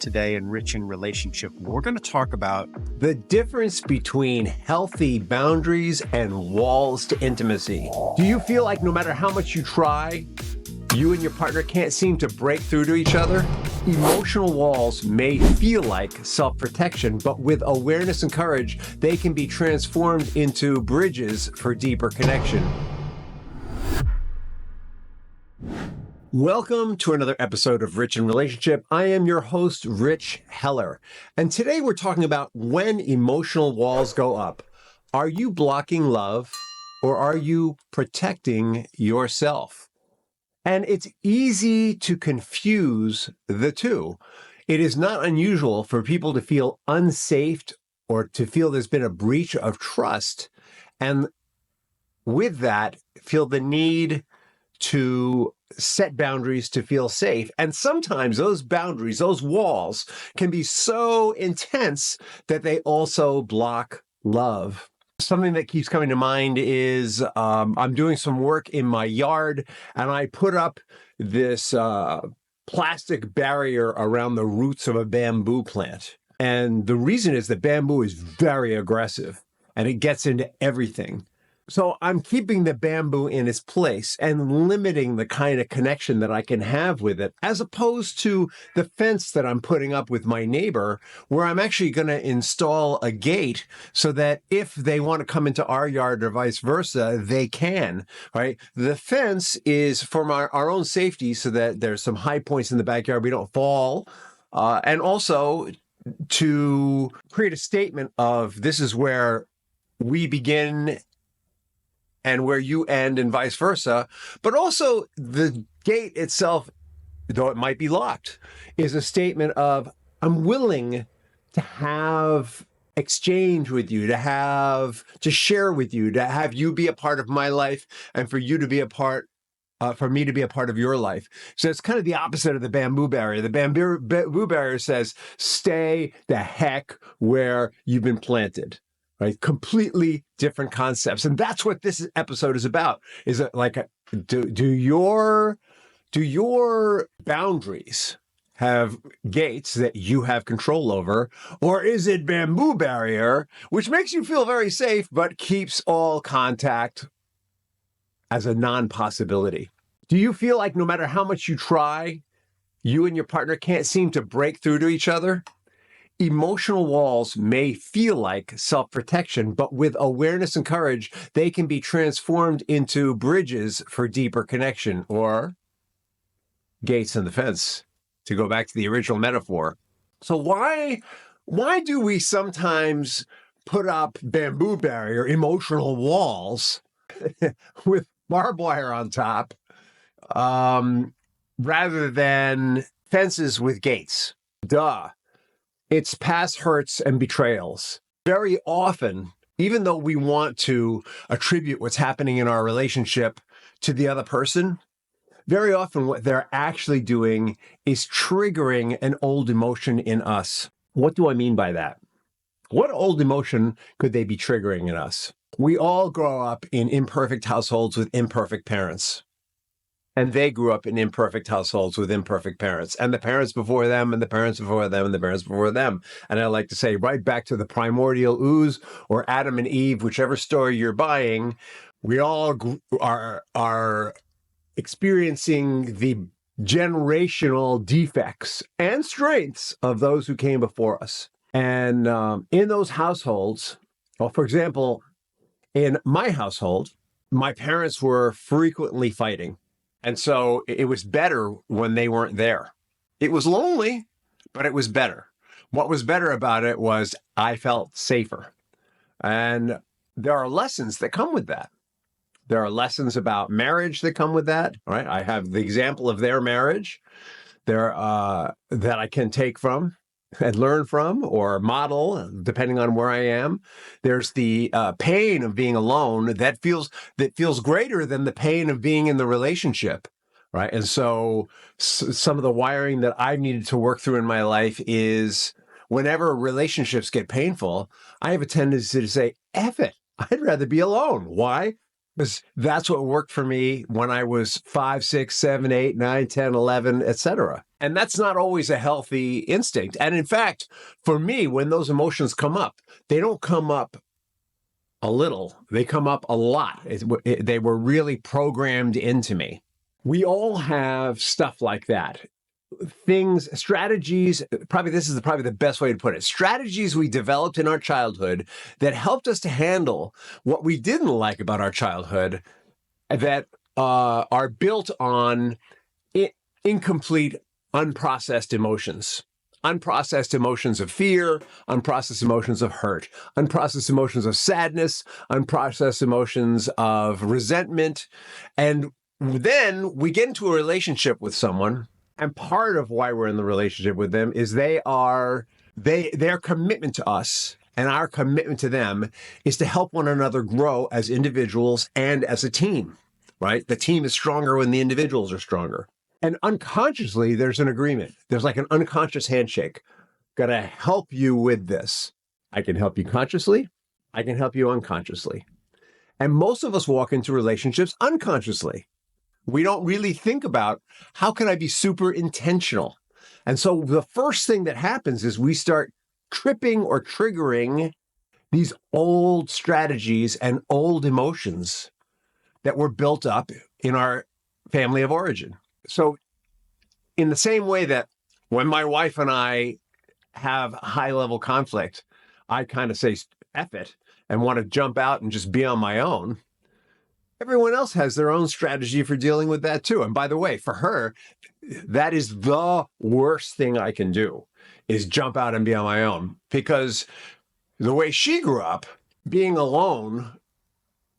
today in Rich in Relationship. We're going to talk about the difference between healthy boundaries and walls to intimacy. Do you feel like no matter how much you try, you and your partner can't seem to break through to each other? Emotional walls may feel like self-protection, but with awareness and courage, they can be transformed into bridges for deeper connection. Welcome to another episode of Rich in Relationship. I am your host, Rich Heller. And today we're talking about when emotional walls go up. Are you blocking love or are you protecting yourself? And it's easy to confuse the two. It is not unusual for people to feel unsafe or to feel there's been a breach of trust. And with that, feel the need to set boundaries to feel safe. And sometimes those boundaries, those walls, can be so intense that they also block love. Something that keeps coming to mind is I'm doing some work in my yard, and I put up this plastic barrier around the roots of a bamboo plant. And the reason is that bamboo is very aggressive, and it gets into everything. So I'm keeping the bamboo in its place and limiting the kind of connection that I can have with it, as opposed to the fence that I'm putting up with my neighbor, where I'm actually going to install a gate so that if they want to come into our yard or vice versa, they can, right? The fence is for our own safety so that there's some high points in the backyard, we don't fall, and also to create a statement of this is where we begin and where you end and vice versa. But also the gate itself, though it might be locked, is a statement of I'm willing to have exchange with you, to share with you, to have you be a part of my life and for you to be a part for me to be a part of your life. So it's kind of the opposite of the bamboo barrier. The bamboo barrier says, stay the heck where you've been planted. Right? Completely different concepts. And that's what this episode is about. Is it like, do your boundaries have gates that you have control over? Or is it bamboo barrier, which makes you feel very safe, but keeps all contact as a non-possibility? Do you feel like no matter how much you try, you and your partner can't seem to break through to each other? Emotional walls may feel like self-protection, but with awareness and courage, they can be transformed into bridges for deeper connection, or gates in the fence, to go back to the original metaphor. So why do we sometimes put up bamboo barrier, emotional walls with barbed wire on top, rather than fences with gates? Duh. It's past hurts and betrayals. Very often, even though we want to attribute what's happening in our relationship to the other person, very often what they're actually doing is triggering an old emotion in us. What do I mean by that? What old emotion could they be triggering in us? We all grow up in imperfect households with imperfect parents. And they grew up in imperfect households with imperfect parents, and the parents before them, and the parents before them, and the parents before them. And I like to say, right back to the primordial ooze or Adam and Eve, whichever story you're buying, we all are experiencing the generational defects and strengths of those who came before us. And in those households, well, for example, in my household, my parents were frequently fighting. And so it was better when they weren't there. It was lonely, but it was better. What was better about it was I felt safer. And there are lessons that come with that. There are lessons about marriage that come with that, right? I have the example of their marriage there that I can take from and learn from or model, depending on where I am. There's the pain of being alone that feels greater than the pain of being in the relationship, right? And so some of the wiring that I've needed to work through in my life is whenever relationships get painful, I have a tendency to say, F it, I'd rather be alone. Why? Because that's what worked for me when I was 5, 6, 7, 8, 9, 10, 11, etc. And that's not always a healthy instinct. And in fact, for me, when those emotions come up, they don't come up a little, they come up a lot. They were really programmed into me. We all have stuff like that. Things, strategies, this is probably the best way to put it. Strategies we developed in our childhood that helped us to handle what we didn't like about our childhood that are built on incomplete, unprocessed emotions. Unprocessed emotions of fear, unprocessed emotions of hurt, unprocessed emotions of sadness, unprocessed emotions of resentment. And then we get into a relationship with someone, and part of why we're in the relationship with them is their commitment to us and our commitment to them is to help one another grow as individuals and as a team, right? The team is stronger when the individuals are stronger. And unconsciously, there's an agreement. There's like an unconscious handshake. Gonna help you with this. I can help you consciously. I can help you unconsciously. And most of us walk into relationships unconsciously. We don't really think about how can I be super intentional. And so the first thing that happens is we start tripping or triggering these old strategies and old emotions that were built up in our family of origin. So in the same way that when my wife and I have high-level conflict, I kind of say, F it, and want to jump out and just be on my own. Everyone else has their own strategy for dealing with that too. And by the way, for her, that is the worst thing I can do, is jump out and be on my own. Because the way she grew up, being alone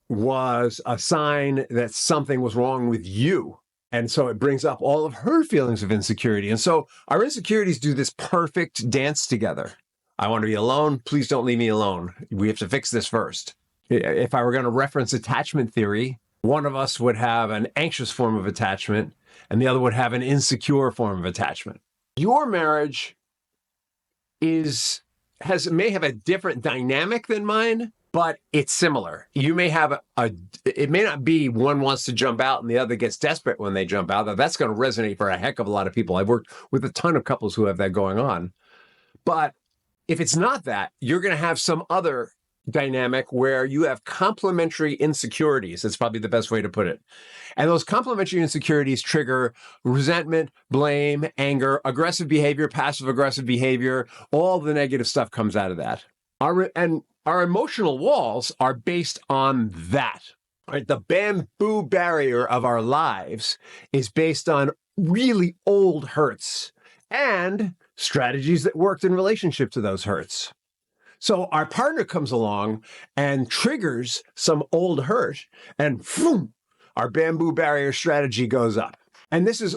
was a sign that something was wrong with you. And so it brings up all of her feelings of insecurity. And so our insecurities do this perfect dance together. I want to be alone. Please don't leave me alone. We have to fix this first. If I were going to reference attachment theory, one of us would have an anxious form of attachment and the other would have an insecure form of attachment. Your marriage may have a different dynamic than mine, but it's similar. You may have it may not be one wants to jump out and the other gets desperate when they jump out. That's going to resonate for a heck of a lot of people. I've worked with a ton of couples who have that going on. But if it's not that, you're going to have some other dynamic where you have complementary insecurities. That's probably the best way to put it. And those complementary insecurities trigger resentment, blame, anger, aggressive behavior, passive aggressive behavior. All the negative stuff comes out of that. Our emotional walls are based on that. Right? The bamboo barrier of our lives is based on really old hurts and strategies that worked in relationship to those hurts. So our partner comes along and triggers some old hurt, and boom, our bamboo barrier strategy goes up. And this is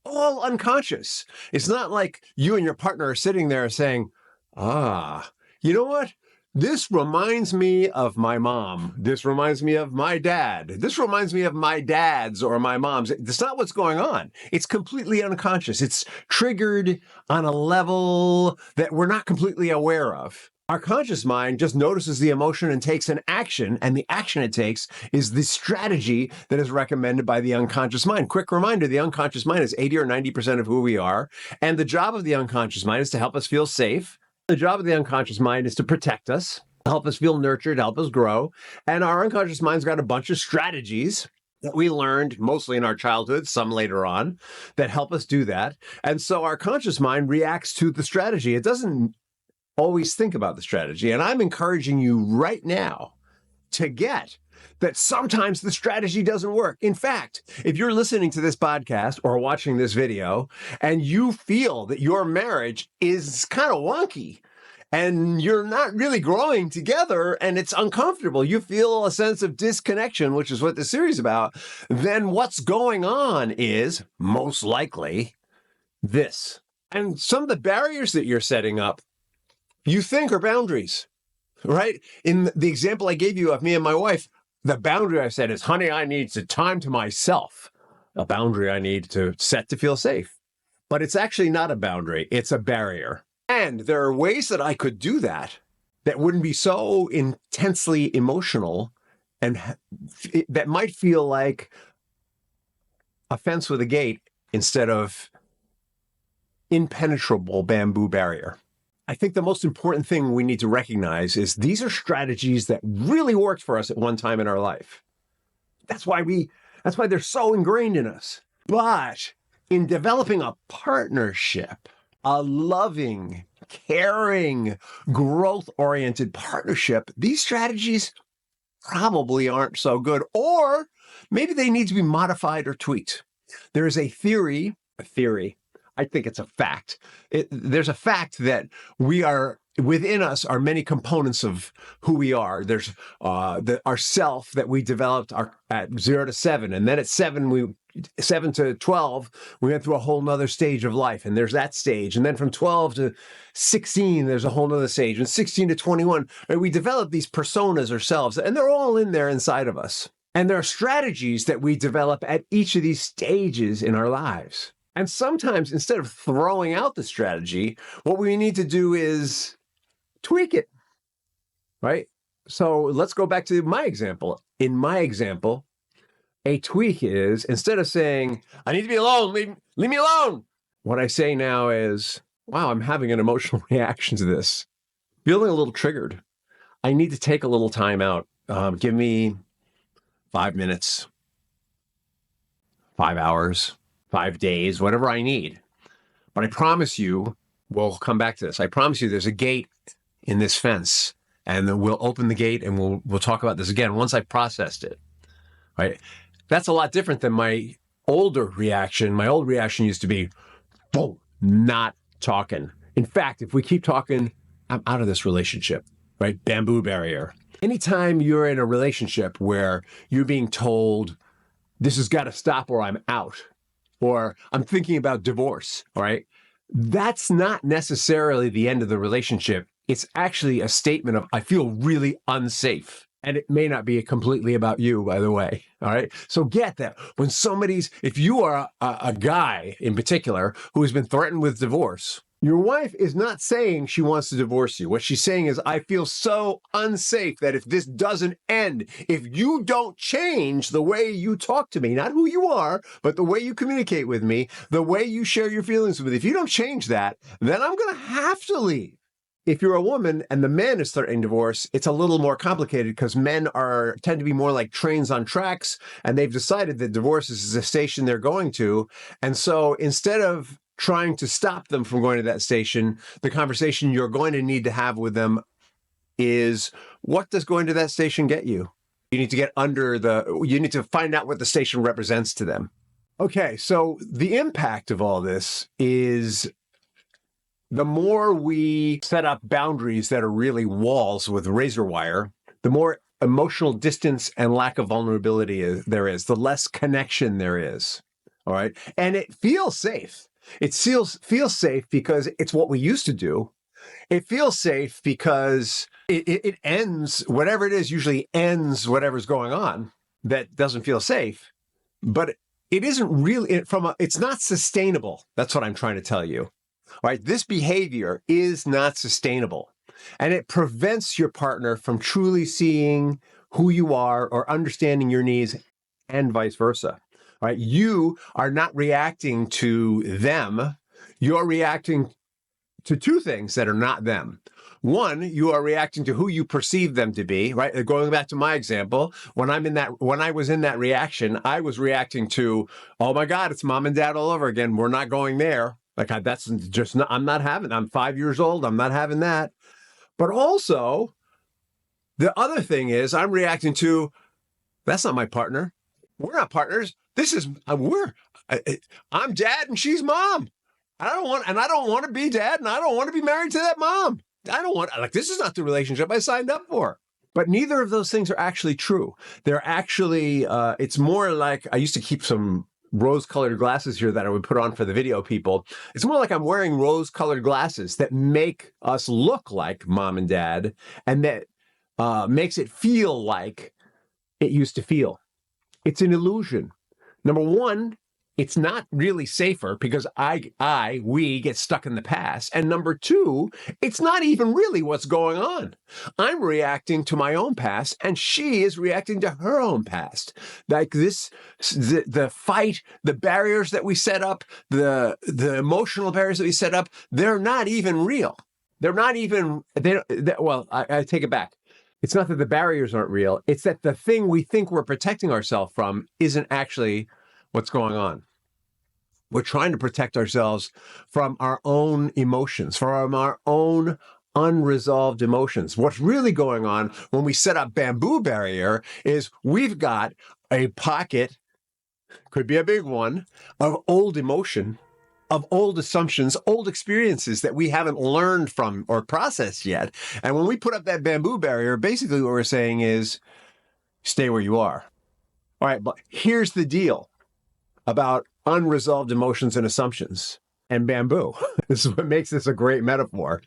all unconscious. It's not like you and your partner are sitting there saying, you know what? This reminds me of my mom. This reminds me of my dad. This reminds me of my dad's or my mom's. That's not what's going on. It's completely unconscious. It's triggered on a level that we're not completely aware of. Our conscious mind just notices the emotion and takes an action, and the action it takes is the strategy that is recommended by the unconscious mind. Quick reminder, the unconscious mind is 80 or 90% of who we are, and the job of the unconscious mind is to help us feel safe. The job of the unconscious mind is to protect us, help us feel nurtured, help us grow, and our unconscious mind's got a bunch of strategies that we learned mostly in our childhood, some later on, that help us do that. And so our conscious mind reacts to the strategy. It doesn't always think about the strategy. And I'm encouraging you right now to get that sometimes the strategy doesn't work. In fact, if you're listening to this podcast or watching this video and you feel that your marriage is kind of wonky and you're not really growing together and it's uncomfortable, you feel a sense of disconnection, which is what this series is about, then what's going on is most likely this. And some of the barriers that you're setting up you think are boundaries, right? In the example I gave you of me and my wife, the boundary I said is, honey, I need some time to myself. A boundary I need to set to feel safe. But it's actually not a boundary. It's a barrier. And there are ways that I could do that that wouldn't be so intensely emotional and that might feel like a fence with a gate instead of impenetrable bamboo barrier. I think the most important thing we need to recognize is these are strategies that really worked for us at one time in our life. That's why they're so ingrained in us. But in developing a partnership, a loving, caring, growth-oriented partnership, these strategies probably aren't so good, or maybe they need to be modified or tweaked. There is a theory, I think it's a fact. There's a fact that within us are many components of who we are. There's our self that we developed at 0 to 7, and then at 7 to 12, we went through a whole nother stage of life, and there's that stage. And then from 12 to 16, there's a whole nother stage. And 16 to 21, and we develop these personas ourselves, and they're all in there inside of us. And there are strategies that we develop at each of these stages in our lives. And sometimes instead of throwing out the strategy, what we need to do is tweak it, right? So let's go back to my example. In my example, a tweak is, instead of saying, I need to be alone, leave me alone. What I say now is, wow, I'm having an emotional reaction to this. Feeling a little triggered. I need to take a little time out. Give me 5 minutes, 5 hours, 5 days, whatever I need. But I promise you, we'll come back to this. I promise you there's a gate in this fence, and then we'll open the gate and we'll talk about this again once I've processed it, right? That's a lot different than my older reaction. My old reaction used to be, boom, not talking. In fact, if we keep talking, I'm out of this relationship, right? Bamboo barrier. Anytime you're in a relationship where you're being told, this has got to stop or I'm out, or I'm thinking about divorce, all right? That's not necessarily the end of the relationship. It's actually a statement of, I feel really unsafe. And it may not be completely about you, by the way, all right? So get that. When if you are a guy in particular who has been threatened with divorce, your wife is not saying she wants to divorce you. What she's saying is, I feel so unsafe that if this doesn't end, if you don't change the way you talk to me, not who you are, but the way you communicate with me, the way you share your feelings with me, if you don't change that, then I'm going to have to leave. If you're a woman and the man is threatening divorce, it's a little more complicated because men tend to be more like trains on tracks, and they've decided that divorce is the station they're going to. And so instead of trying to stop them from going to that station, the conversation you're going to need to have with them is, what does going to that station get you? You need to you need to find out what the station represents to them. Okay, so the impact of all this is, the more we set up boundaries that are really walls with razor wire, the more emotional distance and lack of vulnerability there is, the less connection there is. All right. And it feels safe. It feels safe because it's what we used to do. It feels safe because it ends, whatever it is, usually ends whatever's going on that doesn't feel safe. But it isn't really, it's not sustainable. That's what I'm trying to tell you. All right, this behavior is not sustainable, and it prevents your partner from truly seeing who you are or understanding your needs, and vice versa. All right, you are not reacting to them. You're reacting to two things that are not them. One, you are reacting to who you perceive them to be, right? Going back to my example, when I was in that reaction, I was reacting to, oh my God, it's mom and dad all over again. We're not going there. Like, that's just not, I'm not having, I'm 5 years old. I'm not having that. But also, the other thing is I'm reacting to, that's not my partner. We're not partners. I'm dad and she's mom. I don't want to be dad, and I don't want to be married to that mom. This is not the relationship I signed up for. But neither of those things are actually true. They're actually, it's more like, I used to keep some rose-colored glasses here that I would put on for the video people. It's more like I'm wearing rose-colored glasses that make us look like mom and dad, and that makes it feel like it used to feel. It's an illusion. Number one, it's not really safer because we get stuck in the past. And number two, it's not even really what's going on. I'm reacting to my own past and she is reacting to her own past. Like this, the fight, the barriers that we set up, the emotional barriers that we set up, they're not even real. They're not even, I take it back. It's not that the barriers aren't real. It's that the thing we think we're protecting ourselves from isn't actually what's going on. We're trying to protect ourselves from our own emotions, from our own unresolved emotions. What's really going on when we set up bamboo barrier is we've got a pocket, could be a big one, of old emotion, of old assumptions, old experiences that we haven't learned from or processed yet. And when we put up that bamboo barrier, basically what we're saying is, stay where you are. All right, but here's the deal about unresolved emotions and assumptions and bamboo. This is what makes this a great metaphor.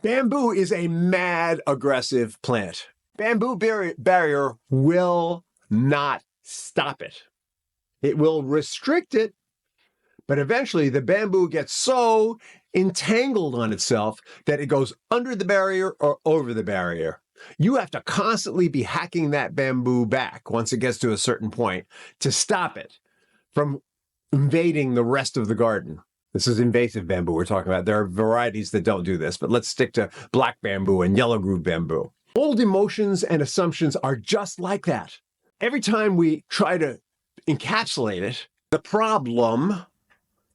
Bamboo is a mad, aggressive plant. Bamboo barrier will not stop it. It will restrict it, but eventually the bamboo gets so entangled on itself that it goes under the barrier or over the barrier. You have to constantly be hacking that bamboo back once it gets to a certain point to stop it from invading the rest of the garden. This is invasive bamboo we're talking about. There are varieties that don't do this, but let's stick to black bamboo and yellow groove bamboo. Old emotions and assumptions are just like that. Every time we try to encapsulate it, the problem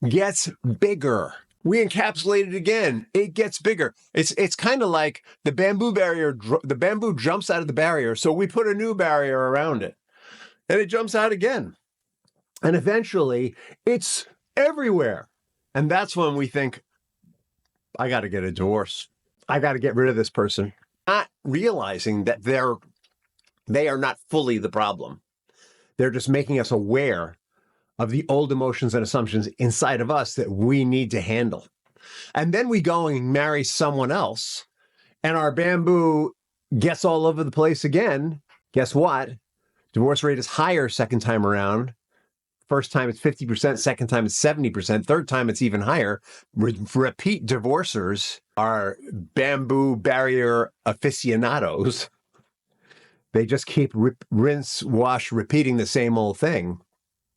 gets bigger. We encapsulate it again, it gets bigger. It's kind of like the bamboo barrier, the bamboo jumps out of the barrier, so we put a new barrier around it, and it jumps out again. And eventually, it's everywhere. And that's when we think, I got to get a divorce. I got to get rid of this person. Not realizing that they are not fully the problem. They're just making us aware of the old emotions and assumptions inside of us that we need to handle. And then we go and marry someone else, and our bamboo gets all over the place again. Guess what? Divorce rate is higher second time around. First time it's 50%, second time it's 70%, third time it's even higher. Repeat divorcers are bamboo barrier aficionados. They just keep rinse, wash, repeating the same old thing.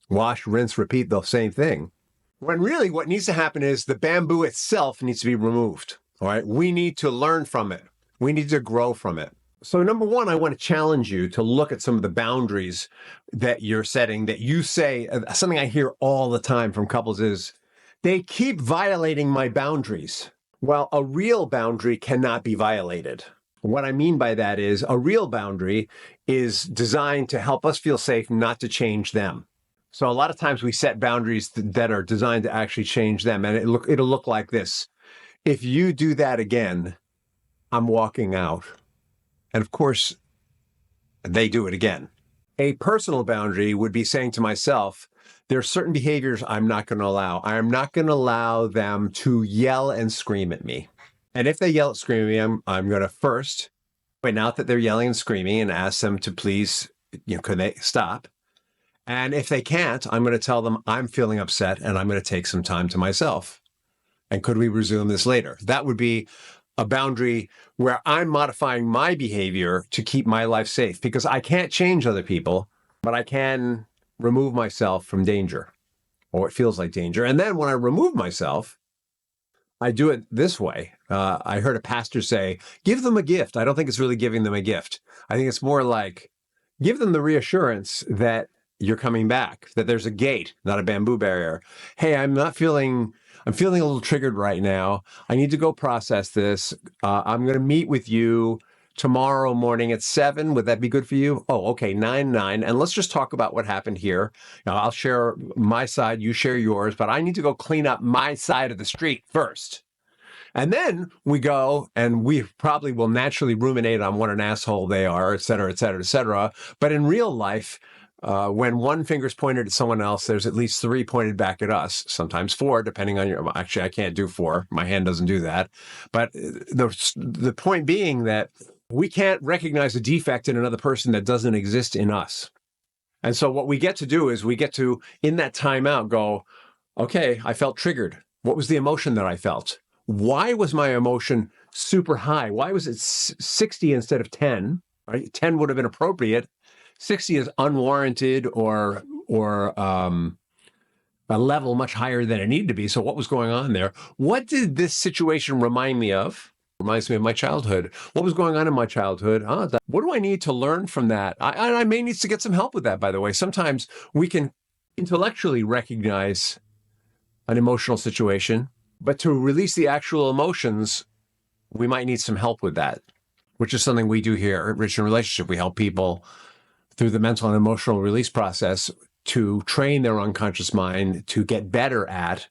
Wash, rinse, repeat the same thing. When really what needs to happen is the bamboo itself needs to be removed. All right, we need to learn from it. We need to grow from it. So number one, I want to challenge you to look at some of the boundaries that you're setting, that you say, something I hear all the time from couples is, they keep violating my boundaries. Well, a real boundary cannot be violated. What I mean by that is a real boundary is designed to help us feel safe, not to change them. So a lot of times we set boundaries that are designed to actually change them. And it'll look like this. If you do that again, I'm walking out. And of course, they do it again. A personal boundary would be saying to myself, there are certain behaviors I'm not going to allow. I am not going to allow them to yell and scream at me. And if they yell and scream at me, I'm going to first point out that they're yelling and screaming and ask them to please, can they stop? And if they can't, I'm going to tell them I'm feeling upset and I'm going to take some time to myself. And could we resume this later? That would be a boundary where I'm modifying my behavior to keep my life safe, because I can't change other people, but I can remove myself from danger, or it feels like danger. And then when I remove myself, I do it this way. I heard a pastor say, give them a gift. I don't think it's really giving them a gift. I think it's more like, give them the reassurance that you're coming back, that there's a gate, not a bamboo barrier. Hey, I'm feeling a little triggered right now. I need to go process this. I'm going to meet with you tomorrow morning at 7. Would that be good for you? Oh, okay, 9. And let's just talk about what happened here. I'll share my side, you share yours, but I need to go clean up my side of the street first. And then we go and we probably will naturally ruminate on what an asshole they are, et cetera, et cetera, et cetera. But in real life, when one finger's pointed at someone else, there's at least 3 pointed back at us, sometimes 4, depending on your, actually, I can't do 4. My hand doesn't do that. But the point being that we can't recognize a defect in another person that doesn't exist in us. And so what we get to do is we get to, in that timeout, go, okay, I felt triggered. What was the emotion that I felt? Why was my emotion super high? Why was it 60 instead of 10? Right? 10 would have been appropriate. 60 is unwarranted or a level much higher than it needed to be. So what was going on there? What did this situation remind me of? Reminds me of my childhood. What was going on in my childhood? What do I need to learn from that? I may need to get some help with that, by the way. Sometimes we can intellectually recognize an emotional situation, but to release the actual emotions, we might need some help with that, which is something we do here at Rich in Relationship. We help people through the mental and emotional release process to train their unconscious mind to get better at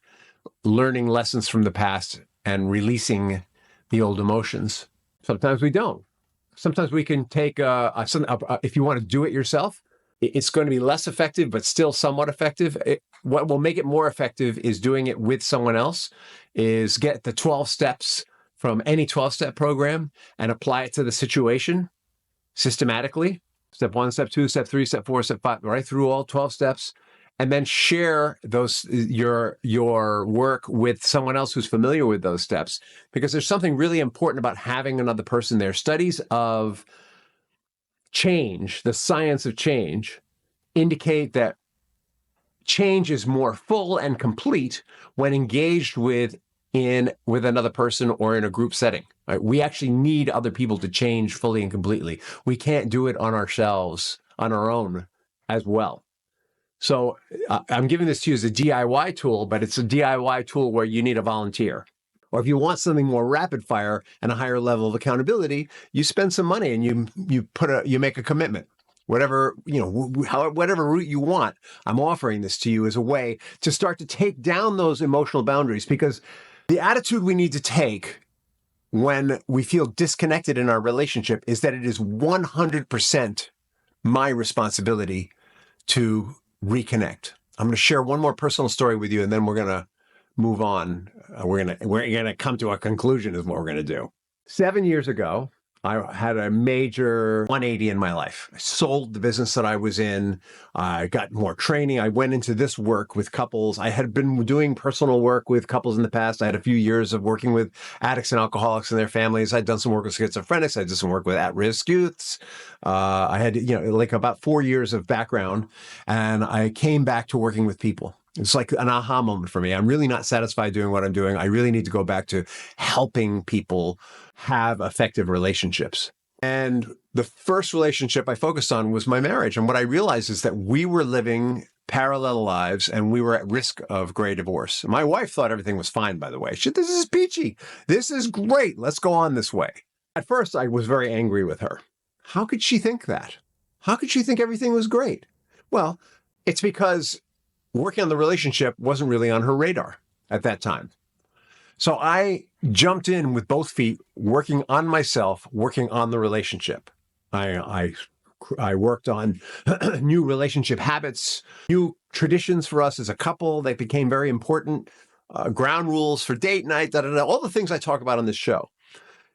learning lessons from the past and releasing the old emotions. Sometimes we don't. Sometimes we can take, if you want to do it yourself, it's going to be less effective, but still somewhat effective. What will make it more effective is doing it with someone else, is get the 12 steps from any 12-step program and apply it to the situation systematically. Step 1, step 2, step 3, step 4, step 5, right through all 12 steps. And then share your work with someone else who's familiar with those steps, because there's something really important about having another person there. Studies of change, the science of change, indicate that change is more full and complete when engaged with another person or in a group setting. Right? We actually need other people to change fully and completely. We can't do it on ourselves, on our own as well. So I'm giving this to you as a DIY tool, but it's a DIY tool where you need a volunteer. Or if you want something more rapid fire and a higher level of accountability, you spend some money and you make a commitment. Whatever, whatever route you want, I'm offering this to you as a way to start to take down those emotional boundaries, because the attitude we need to take when we feel disconnected in our relationship is that it is 100% my responsibility to reconnect. I'm going to share one more personal story with you, and then we're going to move on. We're going to come to a conclusion is what we're going to do. 7 years ago, I had a major 180 in my life. I sold the business that I was in. I got more training. I went into this work with couples. I had been doing personal work with couples in the past. I had a few years of working with addicts and alcoholics and their families. I'd done some work with schizophrenics. I did some work with at-risk youths. I had, like about 4 years of background, and I came back to working with people. It's like an aha moment for me. I'm really not satisfied doing what I'm doing. I really need to go back to helping people have effective relationships. And the first relationship I focused on was my marriage. And what I realized is that we were living parallel lives and we were at risk of gray divorce. My wife thought everything was fine, by the way. She said, "This is peachy. This is great. Let's go on this way." At first, I was very angry with her. How could she think that? How could she think everything was great? Well, it's because working on the relationship wasn't really on her radar at that time. So I jumped in with both feet, working on myself, working on the relationship. I worked on new relationship habits, new traditions for us as a couple. They became very important. Ground rules for date night, all the things I talk about on this show.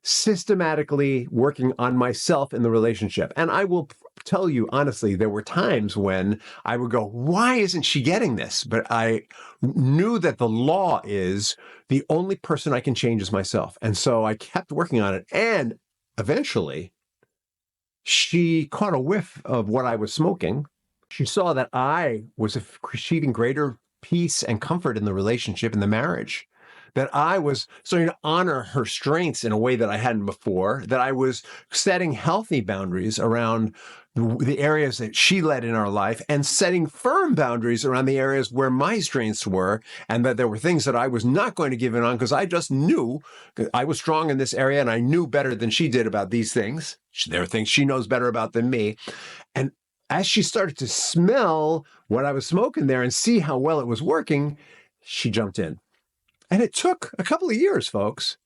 Systematically working on myself in the relationship. And I will tell you honestly, there were times when I would go, why isn't she getting this? But I knew that the law is the only person I can change is myself. And so I kept working on it. And eventually, she caught a whiff of what I was smoking. She saw that I was achieving greater peace and comfort in the relationship, in the marriage, that I was starting to honor her strengths in a way that I hadn't before, that I was setting healthy boundaries around the areas that she led in our life and setting firm boundaries around the areas where my strengths were, and that there were things that I was not going to give in on because I just knew I was strong in this area and I knew better than she did about these things. There are things she knows better about than me. And as she started to smell what I was smoking there and see how well it was working, she jumped in. And it took a couple of years, folks.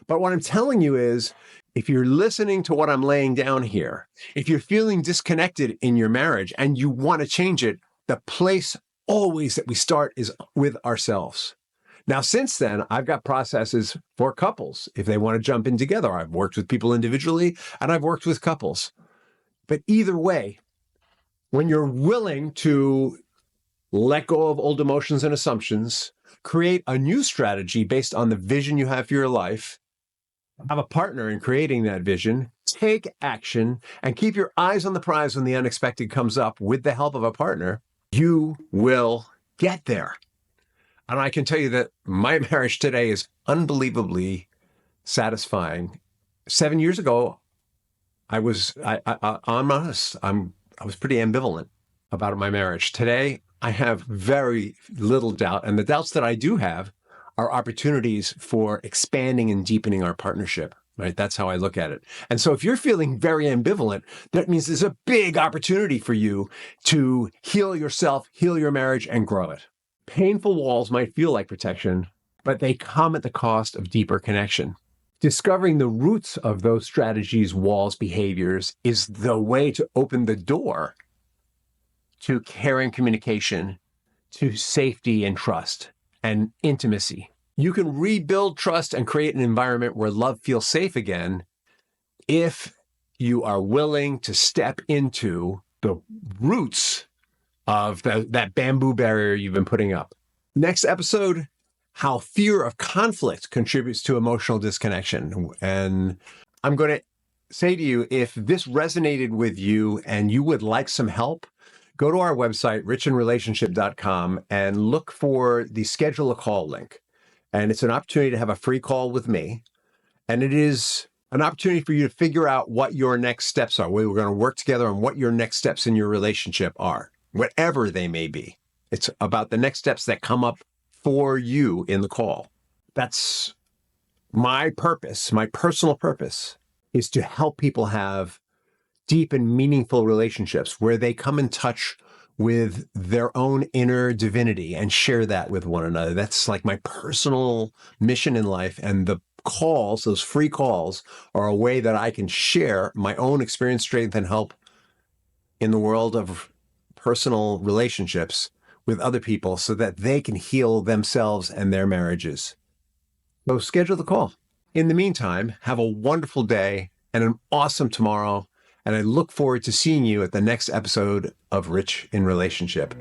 But what I'm telling you is, if you're listening to what I'm laying down here, if you're feeling disconnected in your marriage and you want to change it, the place always that we start is with ourselves. Now, since then, I've got processes for couples if they want to jump in together. I've worked with people individually and I've worked with couples. But either way, When you're willing to let go of old emotions and assumptions, create a new strategy based on the vision you have for your life, have a partner in creating that vision, take action, and keep your eyes on the prize when the unexpected comes up with the help of a partner, you will get there. And I can tell you that my marriage today is unbelievably satisfying. 7 years ago, I'm honest, I was pretty ambivalent about my marriage. Today, I have very little doubt. And the doubts that I do have are opportunities for expanding and deepening our partnership, right? That's how I look at it. And so if you're feeling very ambivalent, that means there's a big opportunity for you to heal yourself, heal your marriage, and grow it. Painful walls might feel like protection, but they come at the cost of deeper connection. Discovering the roots of those strategies, walls, behaviors is the way to open the door to caring communication, to safety and trust and intimacy. You can rebuild trust and create an environment where love feels safe again if you are willing to step into the roots of that bamboo barrier you've been putting up. Next episode, how fear of conflict contributes to emotional disconnection. And I'm going to say to you, if this resonated with you and you would like some help, go to our website, richinrelationship.com, and look for the schedule a call link. And it's an opportunity to have a free call with me. And it is an opportunity for you to figure out what your next steps are. We're going to work together on what your next steps in your relationship are, whatever they may be. It's about the next steps that come up for you in the call. That's my purpose. My personal purpose is to help people have deep and meaningful relationships where they come in touch with their own inner divinity and share that with one another. That's like my personal mission in life. And the calls, those free calls, are a way that I can share my own experience, strength, and help in the world of personal relationships with other people so that they can heal themselves and their marriages. So schedule the call. In the meantime, have a wonderful day and an awesome tomorrow. And I look forward to seeing you at the next episode of Rich in Relationship.